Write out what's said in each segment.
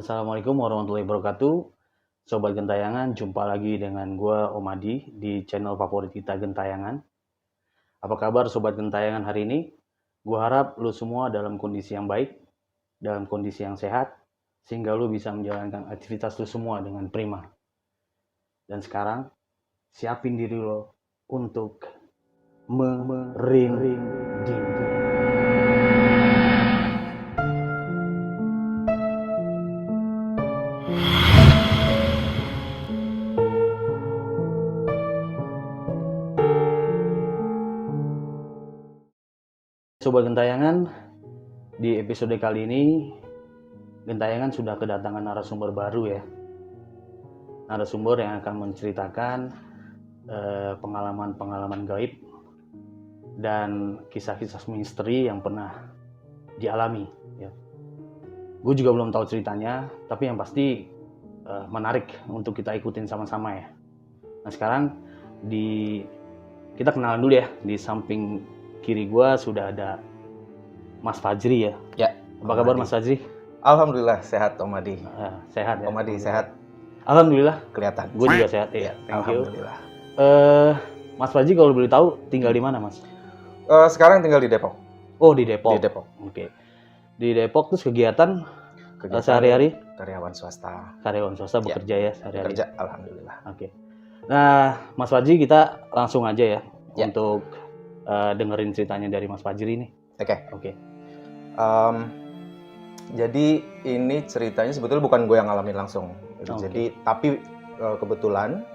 Assalamualaikum warahmatullahi wabarakatuh. Sobat Gentayangan, jumpa lagi dengan gua Om Adi di channel favorit kita Gentayangan. Apa kabar Sobat Gentayangan hari ini? Gua harap lu semua dalam kondisi yang baik, dalam kondisi yang sehat, sehingga lu bisa menjalankan aktivitas lu semua dengan prima. Dan sekarang, siapin diri lo untuk merinding. Sobat Gentayangan, di episode kali ini Gentayangan sudah kedatangan narasumber baru ya. Narasumber yang akan menceritakan pengalaman-pengalaman gaib dan kisah-kisah misteri yang pernah dialami ya. Gue juga belum tahu ceritanya, tapi yang pasti menarik untuk kita ikutin sama-sama ya. Nah sekarang kita kenalan dulu ya. Di samping kiri gue sudah ada Mas Fajri ya. Ya. Apa kabar Mas Fajri? Alhamdulillah sehat Om Adi. Sehat ya. Om Adi sehat. Alhamdulillah. Kelihatan. Gue juga sehat ya. Thank you. Alhamdulillah. Mas Fajri kalau boleh tahu tinggal di mana Mas? Sekarang tinggal di Depok. Oh di Depok. Di Depok. Oke. Di Depok terus kegiatan sehari-hari? Karyawan swasta. Karyawan swasta bekerja ya sehari-hari. Bekerja, alhamdulillah. Oke. Nah Mas Fajri kita langsung aja ya. Untuk dengerin ceritanya dari Mas Fajri nih. Oke. Jadi ini ceritanya sebetulnya bukan gue yang ngalamin langsung. Jadi tapi kebetulan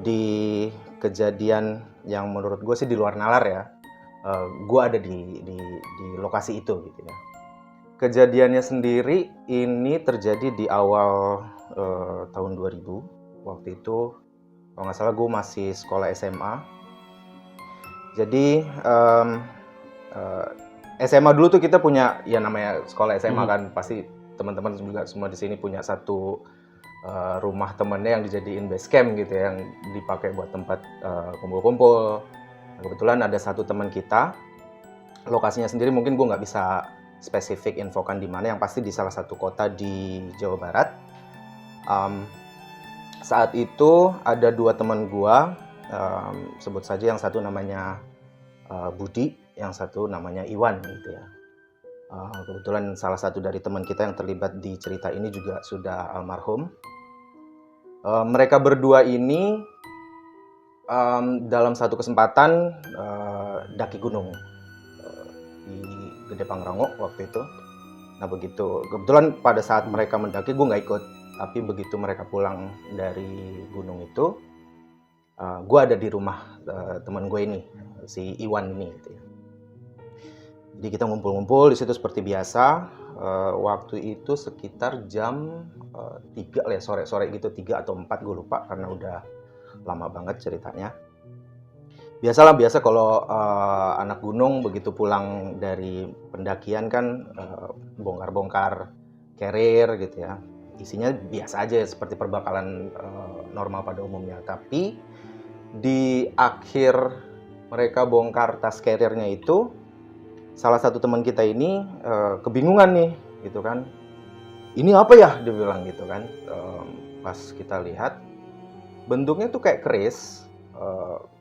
di kejadian yang menurut gue sih di luar nalar ya, gue ada di lokasi itu gitu ya. Kejadiannya sendiri ini terjadi di awal tahun 2000. Waktu itu kalau nggak salah gue masih sekolah SMA. Jadi SMA dulu tuh kita punya ya namanya sekolah SMA kan pasti teman-teman juga semua di sini punya satu rumah temennya yang dijadiin base camp gitu ya, yang dipakai buat tempat kumpul-kumpul. Nah, kebetulan ada satu teman kita, lokasinya sendiri mungkin gue nggak bisa spesifik infokan di mana, yang pasti di salah satu kota di Jawa Barat. Saat itu ada dua teman gue, sebut saja yang satu namanya Budi, yang satu namanya Iwan gitu ya. Kebetulan salah satu dari teman kita yang terlibat di cerita ini juga sudah almarhum. Mereka berdua ini dalam satu kesempatan daki gunung di Gede Pangrango waktu itu. Nah begitu, kebetulan pada saat mereka mendaki gue nggak ikut, tapi begitu mereka pulang dari gunung itu, gue ada di rumah teman gue ini, si Iwan ini gitu ya. Jadi kita ngumpul-ngumpul di situ seperti biasa. Waktu itu sekitar jam 3 lah ya, sore-sore gitu, 3 atau 4 gue lupa karena udah lama banget ceritanya. Biasa kalau anak gunung begitu pulang dari pendakian kan bongkar-bongkar carrier gitu ya. Isinya biasa aja seperti perbakalan normal pada umumnya. Tapi di akhir mereka bongkar tas carriernya itu, salah satu teman kita ini kebingungan nih gitu kan. Ini apa ya, dia bilang gitu kan. Pas kita lihat bentuknya tuh kayak keris,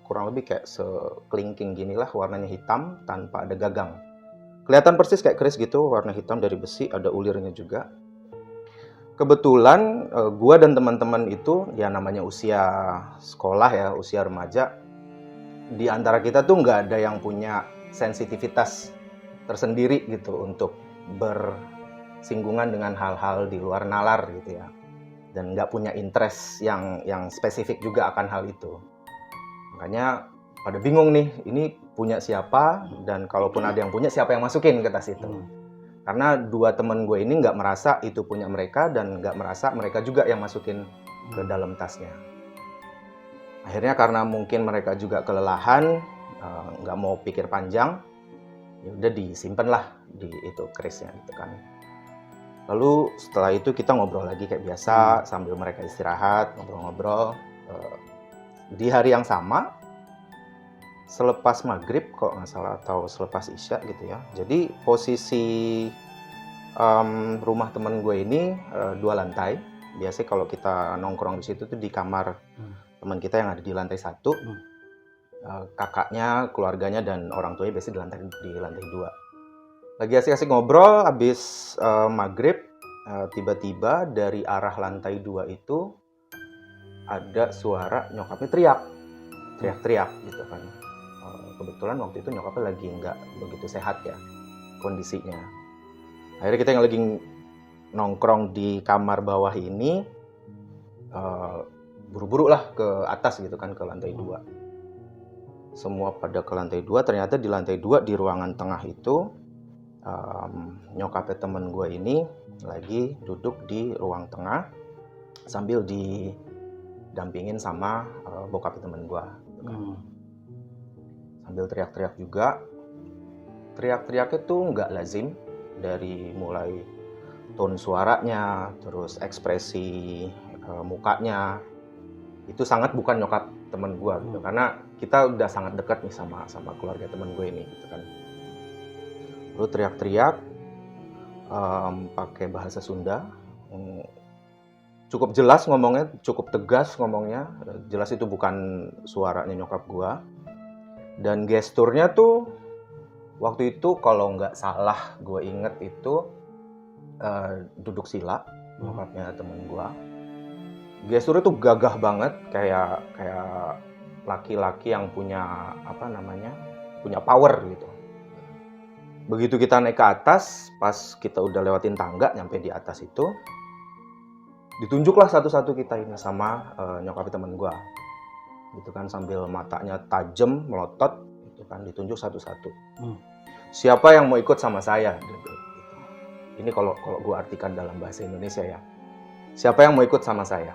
kurang lebih kayak sekelingking gini lah, warnanya hitam tanpa ada gagang. Kelihatan persis kayak keris gitu, warna hitam dari besi, ada ulirnya juga. Kebetulan gua dan teman-teman itu ya namanya usia sekolah ya, usia remaja. Di antara kita tuh nggak ada yang punya sensitivitas tersendiri gitu untuk bersinggungan dengan hal-hal di luar nalar gitu ya, dan nggak punya interest yang spesifik juga akan hal itu. Makanya pada bingung nih, ini punya siapa, dan kalaupun ada yang punya, siapa yang masukin ke tas itu. Karena dua temen gue ini nggak merasa itu punya mereka, dan nggak merasa mereka juga yang masukin ke dalam tasnya. Akhirnya karena mungkin mereka juga kelelahan, nggak mau pikir panjang, ya udah disimpan lah di itu kerisnya gitu kan. Lalu setelah itu kita ngobrol lagi kayak biasa sambil mereka istirahat, ngobrol-ngobrol. Di hari yang sama, selepas maghrib kok nggak salah, atau selepas isya gitu ya. Jadi posisi Rumah temen gue ini 2 lantai. Biasanya kalau kita nongkrong di situ tuh di kamar teman kita yang ada di lantai 1. Kakaknya, keluarganya, dan orang tuanya biasanya di lantai 2. Lagi asik-asik ngobrol, habis maghrib, tiba-tiba dari arah lantai 2 itu ada suara nyokapnya teriak-teriak gitu kan. Kebetulan waktu itu nyokapnya lagi nggak begitu sehat ya kondisinya. Akhirnya kita yang lagi nongkrong di kamar bawah ini buru-buru lah ke atas gitu kan, ke lantai 2. Semua pada ke lantai 2, ternyata di lantai 2 di ruangan tengah itu nyokapnya temen gue ini lagi duduk di ruang tengah sambil didampingin sama bokapnya temen gue gitu kan. Sambil teriak-teriak juga. Teriak-teriaknya tuh nggak lazim, dari mulai tone suaranya, terus ekspresi mukanya, itu sangat bukan nyokap temen gue gitu. Karena kita udah sangat dekat nih sama keluarga temen gue ini gitu kan. Lalu teriak-teriak pakai bahasa Sunda, cukup jelas ngomongnya, cukup tegas ngomongnya, jelas itu bukan suaranya nyokap gue. Dan gesturnya tuh waktu itu kalau nggak salah gue inget itu duduk sila nyokapnya temen gue. Gesturnya tuh gagah banget, kayak laki-laki yang punya punya power gitu. Begitu kita naik ke atas, pas kita udah lewatin tangga nyampe di atas itu, ditunjuklah satu-satu kita ini sama nyokap temen gue gitu kan, sambil matanya tajam melotot gitu kan, ditunjuk satu-satu. Siapa yang mau ikut sama saya gitu. Ini kalau gue artikan dalam bahasa Indonesia ya, siapa yang mau ikut sama saya.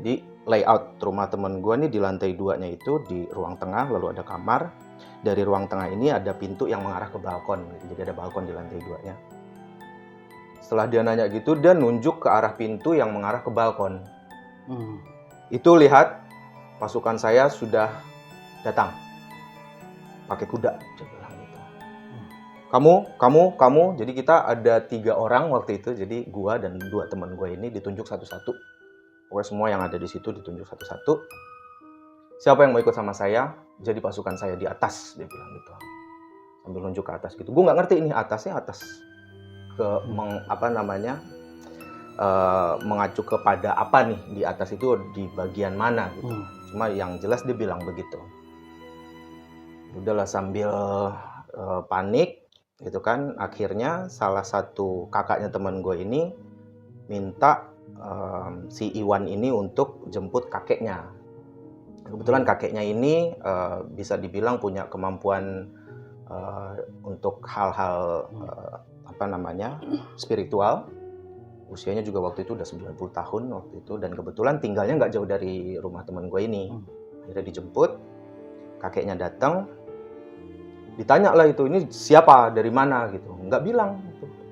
Jadi layout rumah temen gue nih di lantai 2-nya itu di ruang tengah, lalu ada kamar. Dari ruang tengah ini ada pintu yang mengarah ke balkon gitu. Jadi ada balkon di lantai 2-nya. Setelah dia nanya gitu, dia nunjuk ke arah pintu yang mengarah ke balkon. Itu lihat pasukan saya sudah datang pakai kuda, dia bilang gitu. Kamu, jadi kita ada 3 orang waktu itu. Jadi gua dan 2 teman gue ini ditunjuk satu-satu. Pokoknya semua yang ada di situ ditunjuk satu-satu. Siapa yang mau ikut sama saya? Jadi pasukan saya di atas, dia bilang gitu. Sambil nunjuk ke atas gitu. Gue nggak ngerti ini atasnya atas ke mengacu kepada apa nih, di atas itu di bagian mana gitu. Cuma yang jelas dia bilang begitu. Udahlah sambil panik gitu kan, akhirnya salah satu kakaknya teman gue ini minta si Iwan ini untuk jemput kakeknya. Kebetulan kakeknya ini bisa dibilang punya kemampuan untuk hal-hal spiritual. Usianya juga waktu itu udah 90 tahun waktu itu, dan kebetulan tinggalnya nggak jauh dari rumah teman gue ini. Akhirnya dijemput, kakeknya datang, ditanya lah itu, ini siapa, dari mana gitu. Nggak bilang.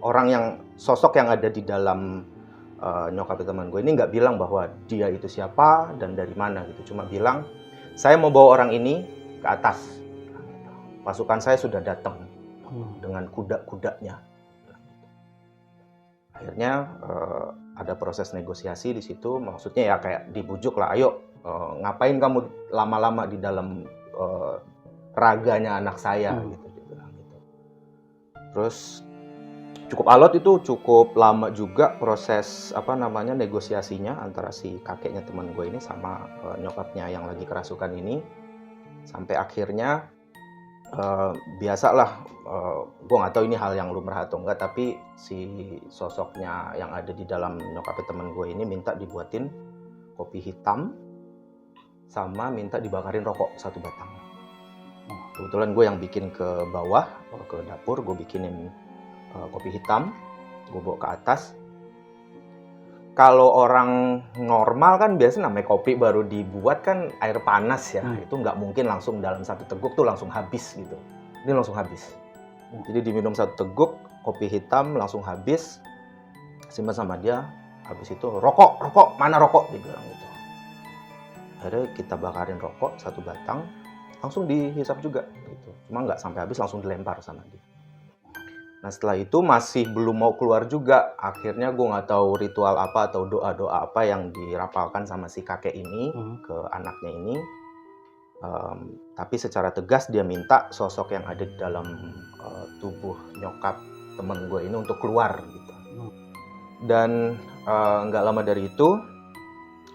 Orang yang sosok yang ada di dalam nyokap teman gue ini nggak bilang bahwa dia itu siapa dan dari mana gitu. Cuma bilang, saya mau bawa orang ini ke atas. Pasukan saya sudah datang dengan kuda-kudanya. Akhirnya ada proses negosiasi di situ. Maksudnya ya kayak dibujuk lah, ayo ngapain kamu lama-lama di dalam raganya anak saya gitu. Terus cukup alot itu, cukup lama juga proses negosiasinya antara si kakeknya teman gue ini sama nyokapnya yang lagi kerasukan ini. Sampai akhirnya biasalah, gue nggak tahu ini hal yang lumrah atau enggak, tapi si sosoknya yang ada di dalam nyokapnya teman gue ini minta dibuatin kopi hitam sama minta dibakarin rokok 1 batang. Kebetulan gue yang bikin ke bawah, ke dapur, gue bikinin kopi hitam, gue bawa ke atas. Kalau orang normal kan biasanya namanya kopi baru dibuat kan air panas ya, itu nggak mungkin langsung dalam 1 teguk tuh langsung habis gitu. Ini langsung habis. Jadi diminum 1 teguk kopi hitam langsung habis. Simpan sama dia. Habis itu rokok, mana rokok, dia bilang gitu. Akhirnya kita bakarin rokok 1 batang, langsung dihisap juga gitu. Cuma nggak sampai habis, langsung dilempar sama dia. Nah setelah itu masih belum mau keluar juga. Akhirnya gue nggak tahu ritual apa atau doa-doa apa yang dirapalkan sama si kakek ini ke anaknya ini. Tapi secara tegas dia minta sosok yang ada di dalam tubuh nyokap temen gue ini untuk keluar gitu. Dan nggak lama dari itu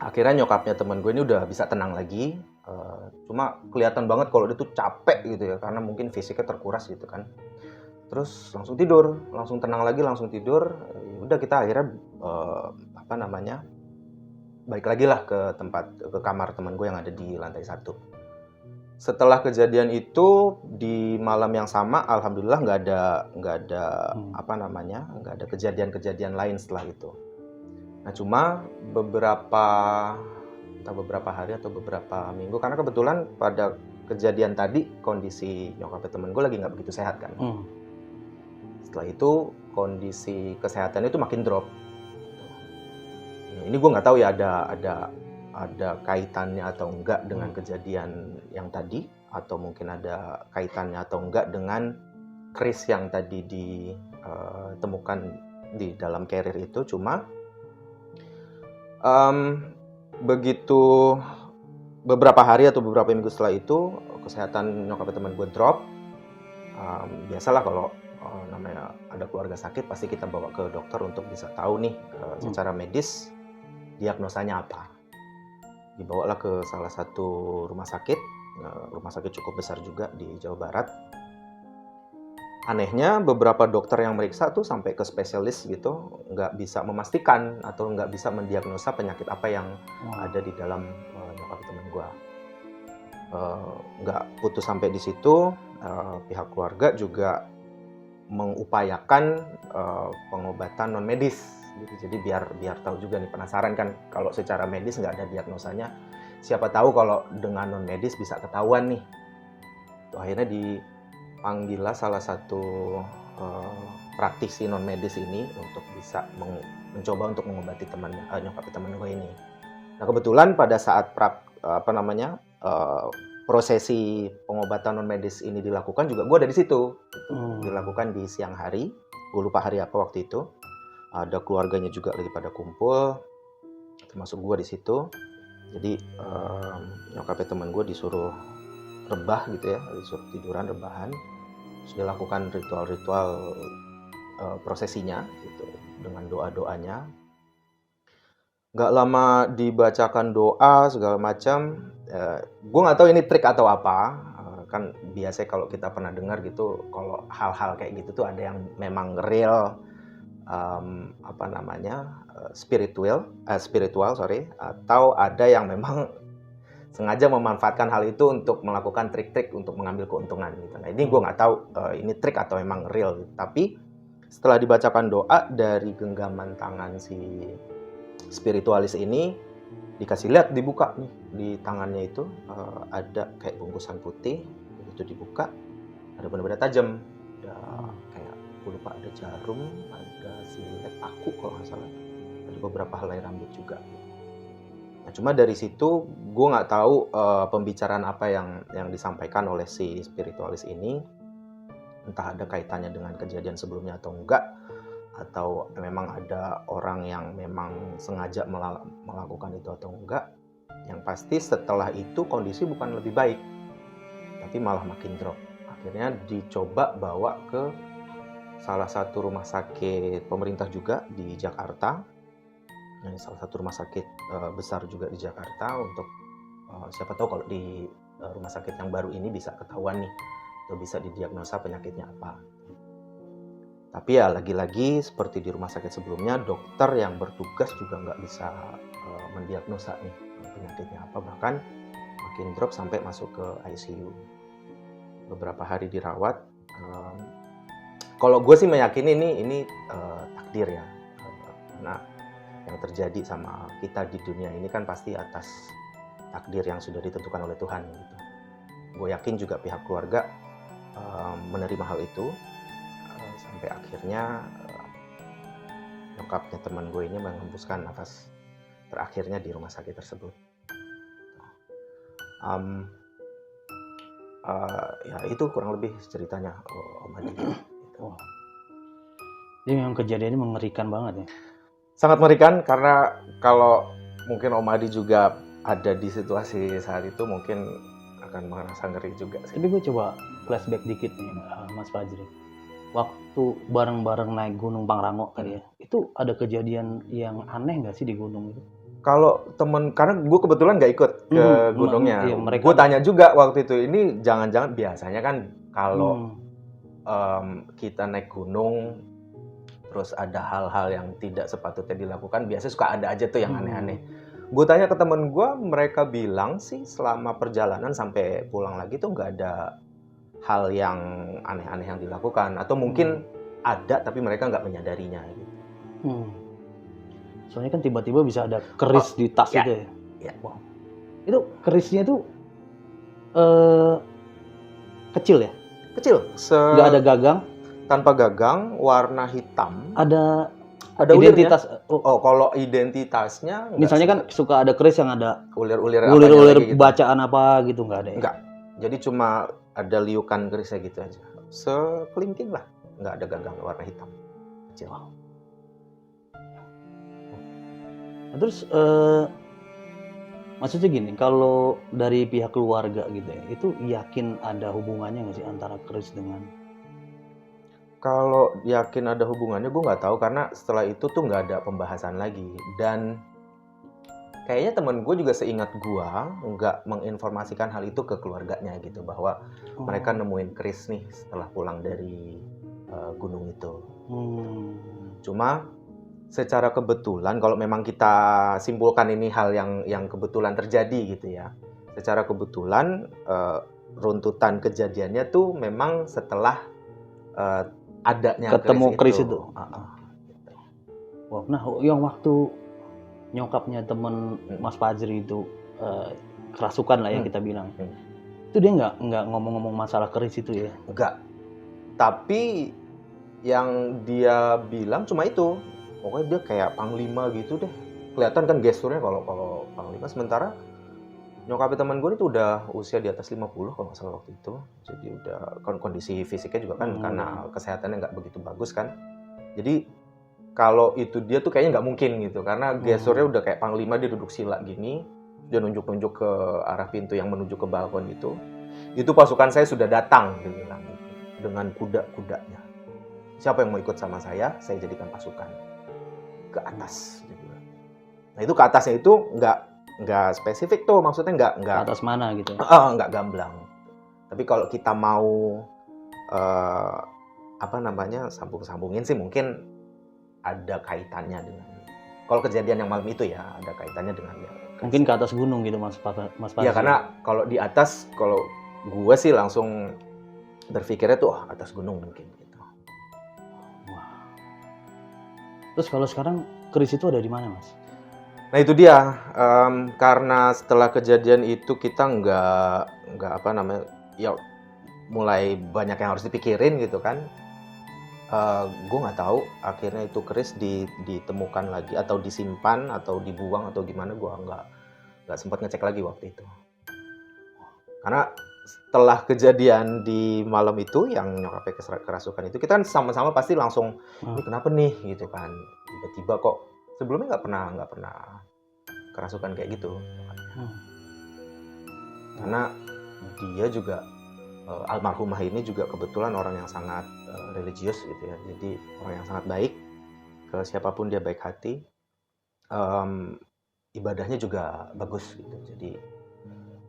akhirnya nyokapnya temen gue ini udah bisa tenang lagi. Cuma kelihatan banget kalau dia tuh capek gitu ya, karena mungkin fisiknya terkuras gitu kan. Terus langsung tidur, langsung tenang lagi, langsung tidur. Udah kita akhirnya balik lagi lah ke kamar teman gue yang ada di lantai 1. Setelah kejadian itu di malam yang sama, alhamdulillah nggak ada kejadian-kejadian lain setelah itu. Nah cuma beberapa hari atau beberapa minggu, karena kebetulan pada kejadian tadi kondisi nyokap temen gue lagi nggak begitu sehat kan. Setelah itu kondisi kesehatannya itu makin drop. Ini gue nggak tahu ya ada kaitannya atau enggak dengan kejadian yang tadi, atau mungkin ada kaitannya atau enggak dengan kris yang tadi ditemukan di dalam carrier itu. Cuma begitu beberapa hari atau beberapa minggu setelah itu kesehatan nyokap teman gue drop. Biasalah kalau namanya ada keluarga sakit pasti kita bawa ke dokter untuk bisa tahu nih secara medis diagnosanya apa. Dibawalah ke salah satu rumah sakit cukup besar juga di Jawa Barat. Anehnya beberapa dokter yang meriksa tuh sampai ke spesialis gitu nggak bisa memastikan atau nggak bisa mendiagnosa penyakit apa yang ada di dalam nyokap temen gue. Nggak putus sampai di situ, pihak keluarga juga mengupayakan pengobatan non medis gitu. Jadi biar tahu juga nih, penasaran kan kalau secara medis nggak ada diagnosanya, siapa tahu kalau dengan non medis bisa ketahuan nih. Akhirnya dipanggillah salah satu praktisi non medis ini untuk bisa mencoba untuk mengobati nyokap teman gue ini. Nah kebetulan pada saat prosesi pengobatan non medis ini dilakukan juga gue ada di situ. Dilakukan di siang hari, gue lupa hari apa waktu itu. Ada keluarganya juga lagi pada kumpul, termasuk gue di situ. Jadi nyokapnya teman gue disuruh rebah gitu ya, disuruh tiduran rebahan. Terus dilakukan ritual-ritual prosesinya gitu dengan doa-doanya. Nggak lama dibacakan doa segala macam. Gue nggak tahu ini trik atau apa. Kan biasanya kalau kita pernah dengar gitu, kalau hal-hal kayak gitu tuh ada yang memang real spiritual, atau ada yang memang sengaja memanfaatkan hal itu untuk melakukan trik-trik untuk mengambil keuntungan gitu. Nah ini gue nggak tahu ini trik atau memang real gitu. Tapi setelah dibacakan doa, dari genggaman tangan si spiritualis ini dikasih lihat, dibuka nih di tangannya itu ada kayak bungkusan putih. Begitu dibuka ada benda-benda tajam, ada kayak gue lupa, ada jarum, ada silet paku kalau nggak salah, ada beberapa helai rambut juga. Nah cuma dari situ gue nggak tahu pembicaraan apa yang disampaikan oleh si spiritualis ini, entah ada kaitannya dengan kejadian sebelumnya atau enggak, atau memang ada orang yang memang sengaja melakukan itu atau enggak. Yang pasti setelah itu kondisi bukan lebih baik, tapi malah makin drop. Akhirnya dicoba bawa ke salah satu rumah sakit pemerintah juga di Jakarta. Ini salah satu rumah sakit besar juga di Jakarta, untuk siapa tahu kalau di rumah sakit yang baru ini bisa ketahuan nih, atau bisa didiagnosa penyakitnya apa. Tapi ya lagi-lagi seperti di rumah sakit sebelumnya, dokter yang bertugas juga nggak bisa mendiagnosa nih penyakitnya apa, bahkan makin drop sampai masuk ke ICU. Beberapa hari dirawat. Kalau gue sih meyakini ini takdir ya, karena yang terjadi sama kita di dunia ini kan pasti atas takdir yang sudah ditentukan oleh Tuhan gitu. Gue yakin juga pihak keluarga menerima hal itu, sampai akhirnya nyokapnya teman gue ini menghembuskan nafas terakhirnya di rumah sakit tersebut. Ya itu kurang lebih ceritanya Om Adi. Oh, Jadi memang kejadiannya mengerikan banget ya. Sangat mengerikan karena kalau mungkin Om Adi juga ada di situasi saat itu mungkin akan merasa ngeri juga sih. Tapi gue coba flashback dikit nih, Mas Fajri. Waktu bareng-bareng naik Gunung Pangrango kali ya, itu ada kejadian yang aneh nggak sih di gunung itu? Kalau temen, karena gue kebetulan nggak ikut ke gunungnya, iya, mereka- gue tanya juga waktu itu, ini jangan-jangan biasanya kan kalau kita naik gunung, terus ada hal-hal yang tidak sepatutnya dilakukan, biasanya suka ada aja tuh yang aneh-aneh. Gue tanya ke temen gue, mereka bilang sih selama perjalanan sampai pulang lagi tuh nggak ada hal yang aneh-aneh yang dilakukan, atau mungkin ada tapi mereka nggak menyadarinya gitu. Soalnya kan tiba-tiba bisa ada keris di tas ya, itu ya. Ya. Wow. Itu kerisnya tuh kecil ya? Kecil. Nggak ada gagang? Tanpa gagang, warna hitam. Ada identitas. Oh, kalau identitasnya misalnya kan suka ada keris yang ada ulir-ulir gitu. Bacaan apa gitu, nggak ada ya? Nggak. Jadi cuma ada liukan kerisnya gitu aja. Sekelingking lah. Nggak ada gagang, warna hitam. Kecil. Wow. Nah, terus maksudnya gini, kalau dari pihak keluarga gitu ya, itu yakin ada hubungannya nggak sih antara keris dengan? Kalau yakin ada hubungannya, gue nggak tahu karena setelah itu tuh nggak ada pembahasan lagi. Dan kayaknya temen gue juga seingat gue nggak menginformasikan hal itu ke keluarganya gitu, bahwa mereka nemuin keris nih setelah pulang dari gunung itu. Cuma secara kebetulan, kalau memang kita simpulkan ini hal yang kebetulan terjadi gitu ya, secara kebetulan runtutan kejadiannya tuh memang setelah adanya ketemu keris itu. Wow. Nah, yang waktu nyokapnya temen Mas Fajri itu kerasukan lah ya kita bilang, itu dia nggak ngomong-ngomong masalah keris itu ya? Enggak. Tapi yang dia bilang cuma itu, pokoknya dia kayak panglima gitu deh. Kelihatan kan gesturnya kalau panglima. Sementara nyokapnya teman gue itu udah usia di atas 50 kalau nggak salah waktu itu. Jadi udah kondisi fisiknya juga kan karena kesehatannya nggak begitu bagus kan. Jadi kalau itu dia tuh kayaknya nggak mungkin gitu. Karena gesturnya udah kayak panglima, dia duduk sila gini. Dia nunjuk-nunjuk ke arah pintu yang menuju ke balkon itu. Itu pasukan saya sudah datang, dia bilang gitu. Dengan kuda-kudanya. Siapa yang mau ikut sama saya jadikan pasukan. Ke atas. Dia bilang. Nah itu ke atasnya itu nggak spesifik tuh, maksudnya nggak atas mana gitu ya? Nggak gamblang. Tapi kalau kita mau sambung-sambungin sih mungkin ada kaitannya dengan, kalau kejadian yang malam itu ya ada kaitannya dengan mungkin ke atas gunung gitu Mas Fajri. Ya karena kalau di atas, kalau gue sih langsung berpikirnya tuh atas gunung mungkin gitu. Wah. Terus kalau sekarang keris itu ada di mana Mas? Nah itu dia, karena setelah kejadian itu kita nggak ya mulai banyak yang harus dipikirin gitu kan. Gue nggak tahu akhirnya itu keris ditemukan lagi atau disimpan atau dibuang atau gimana, gue nggak sempat ngecek lagi waktu itu. Karena setelah kejadian di malam itu yang nyokapnya kerasukan itu, kita kan sama-sama pasti langsung ini kenapa nih gitu kan, tiba-tiba kok sebelumnya nggak pernah kerasukan kayak gitu. Karena dia juga almarhumah ini juga kebetulan orang yang sangat religius gitu ya, jadi orang yang sangat baik ke siapapun, dia baik hati, ibadahnya juga bagus gitu, jadi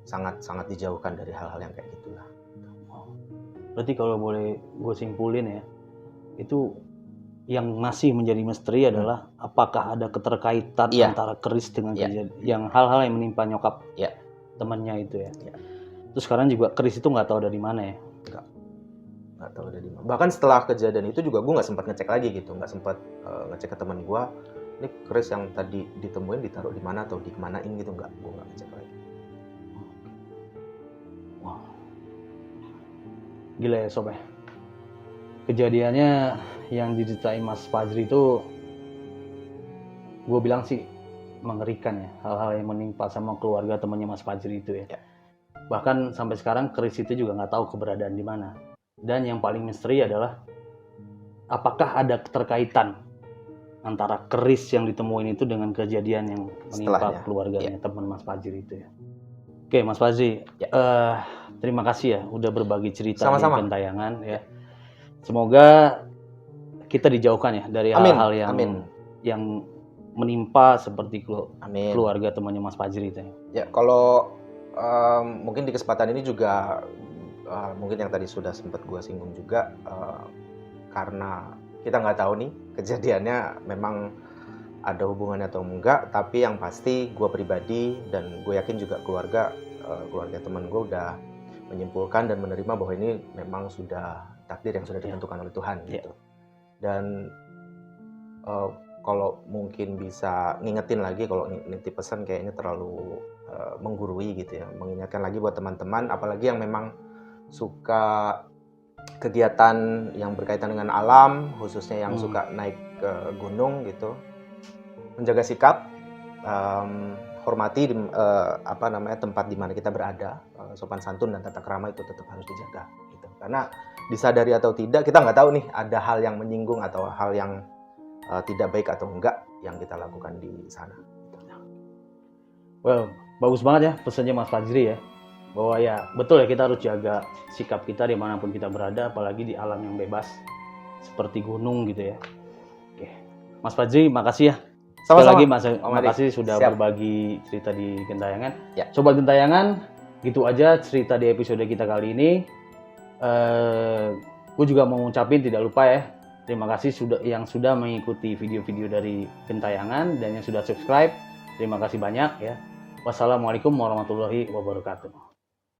sangat dijauhkan dari hal-hal yang kayak gitulah. Berarti kalau boleh gue simpulin ya, itu yang masih menjadi misteri adalah apakah ada keterkaitan antara keris dengan kejadian yang hal-hal yang menimpa nyokap temannya itu ya. Terus sekarang juga keris itu nggak tahu dari mana ya? Nggak tahu dari mana. Bahkan setelah kejadian itu juga gue nggak sempat ngecek lagi gitu, nggak sempat ngecek ke teman gue, ini keris yang tadi ditemuin ditaruh di mana atau dikemanain gitu, gue nggak ngecek lagi. Wow. Gila ya sob ya. Kejadiannya yang diceritain Mas Fajri itu, gue bilang sih mengerikan ya, hal-hal yang menimpa sama keluarga temannya Mas Fajri itu ya. Bahkan sampai sekarang keris itu juga nggak tahu keberadaan di mana. Dan yang paling misteri adalah apakah ada keterkaitan antara keris yang ditemuin itu dengan kejadian yang menimpa Setelahnya. keluarganya teman Mas Fajri itu ya. Oke, Mas Fajri, Ya. terima kasih ya udah berbagi cerita Sama-sama. di Gentayangan ya. Semoga kita dijauhkan ya dari Amin. hal-hal yang menimpa seperti Amin. keluarga temannya Mas Fajri itu. Ya, kalau mungkin di kesempatan ini juga mungkin yang tadi sudah sempat gue singgung juga, karena kita nggak tahu nih kejadiannya memang ada hubungannya atau enggak, tapi yang pasti gue pribadi dan gue yakin juga keluarga teman gue udah menyimpulkan dan menerima bahwa ini memang sudah takdir yang sudah ditentukan oleh Tuhan gitu. Dan kalau mungkin bisa ngingetin lagi, kalau nitip pesan kayaknya terlalu menggurui gitu ya, mengingatkan lagi buat teman-teman, apalagi yang memang suka kegiatan yang berkaitan dengan alam, khususnya yang suka naik ke gunung gitu, menjaga sikap, hormati tempat di mana kita berada, sopan santun dan tata krama itu tetap harus dijaga gitu. Karena disadari atau tidak, kita nggak tahu nih ada hal yang menyinggung atau hal yang tidak baik atau enggak yang kita lakukan di sana. Well, bagus banget ya pesannya Mas Fajri ya. Bahwa ya betul ya, kita harus jaga sikap kita dimanapun kita berada, apalagi di alam yang bebas seperti gunung gitu ya. Oke, Mas Fajri, makasih ya. Sekali lagi makasih sudah berbagi cerita di Gentayangan. Ya. Sobat Gentayangan, gitu aja cerita di episode kita kali ini. Gue juga mau ngucapin tidak lupa ya, terima kasih yang sudah mengikuti video-video dari Gentayangan dan yang sudah subscribe. Terima kasih banyak ya. Wassalamualaikum warahmatullahi wabarakatuh.